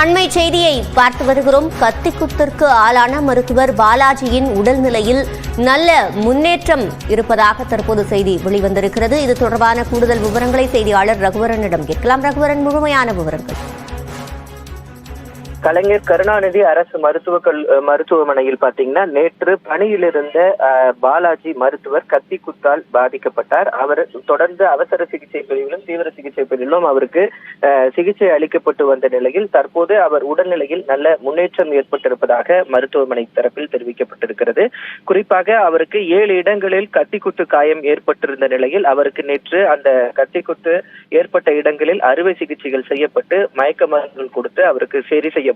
அண்மை செய்தியை பார்த்து வருகிறோம். கத்திக்குத்திற்கு ஆளான மருத்துவர் பாலாஜியின் உடல்நிலையில் நல்ல முன்னேற்றம் இருப்பதாக தற்போது செய்தி வெளிவந்திருக்கிறது. இது தொடர்பான கூடுதல் விவரங்களை செய்தியாளர் ரகுவரனிடம் கேட்கலாம். ரகுவரன், முழுமையான விவரங்கள். கலைஞர் கருணாநிதி அரசு மருத்துவமனையில் பாத்தீங்கன்னா நேற்று பணியில் இருந்த பாலாஜி மருத்துவர் கத்தி குத்தால் பாதிக்கப்பட்டார். அவர் தொடர்ந்து அவசர சிகிச்சை பிரிவிலும் தீவிர சிகிச்சை பிரிவிலும் அவருக்கு சிகிச்சை அளிக்கப்பட்டு வந்த நிலையில் தற்போது அவர் உடல்நிலையில் நல்ல முன்னேற்றம் ஏற்பட்டிருப்பதாக மருத்துவமனை தரப்பில் தெரிவிக்கப்பட்டிருக்கிறது. குறிப்பாக அவருக்கு 7 இடங்களில் கத்திக்குத்து காயம் ஏற்பட்டிருந்த நிலையில் அவருக்கு நேற்று அந்த கத்திக்குத்து ஏற்பட்ட இடங்களில் அறுவை சிகிச்சைகள் செய்யப்பட்டு மயக்க மருந்துகள் கொடுத்து அவருக்கு சரி செய்யப்பட்டது.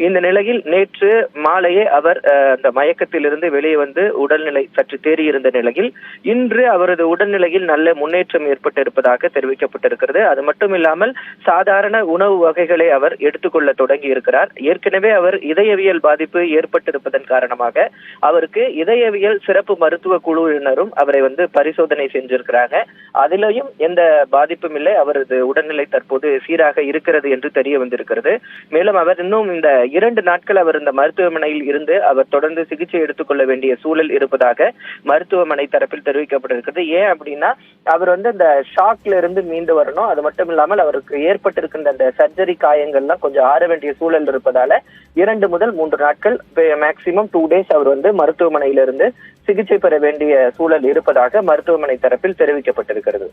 இந்த நிலையில் நேற்று மாலையே அவர் அந்த மயக்கத்திலிருந்து வெளியே வந்து உடல்நிலை சற்று தேறியிருந்த நிலையில் இன்று அவரது உடல்நிலையில் நல்ல முன்னேற்றம் ஏற்பட்டிருப்பதாக தெரிவிக்கப்பட்டிருக்கிறது. அது மட்டும் இல்லாமல் சாதாரண உணவு வகைகளை அவர் எடுத்துக்கொள்ள தொடங்கி இருக்கிறார். ஏற்கனவே அவர் இதயவியல் பாதிப்பு ஏற்பட்டிருப்பதன் காரணமாக அவருக்கு இதயவியல் சிறப்பு மருத்துவ குழுவினரும் அவரை பரிசோதனை செஞ்சிருக்கிறாங்க. அதிலையும் எந்த பாதிப்பும் இல்லை. அவரது உடல்நிலை தற்போது சீராக இருக்கிறது என்று தெரிய வந்திருக்கிறது. மேலும் அவர் இன்னும் இந்த 2 நாட்கள் அவர் இந்த மருத்துவமனையில் இருந்து அவர் தொடர்ந்து சிகிச்சை எடுத்துக்கொள்ள வேண்டிய சூழல் இருப்பதாக மருத்துவமனை தரப்பில் தெரிவிக்கப்பட்டிருக்கிறது. ஏன் அப்படின்னா அவர் இந்த ஷாக்ல இருந்து மீண்டு வரணும். அது மட்டும் இல்லாமல் அவருக்கு ஏற்பட்டிருக்கின்ற அந்த சர்ஜரி காயங்கள்லாம் கொஞ்சம் ஆற வேண்டிய சூழல் இருப்பதால 2 முதல் 3 நாட்கள் மேக்சிமம் 2 டேஸ் அவர் மருத்துவமனையிலிருந்து சிகிச்சை பெற வேண்டிய சூழல் இருப்பதாக மருத்துவமனை தரப்பில் தெரிவிக்கப்பட்டிருக்கிறது.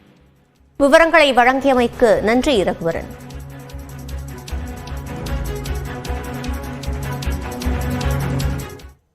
விவரங்களை வழங்கியமைக்கு நன்றி ரகுவரன்.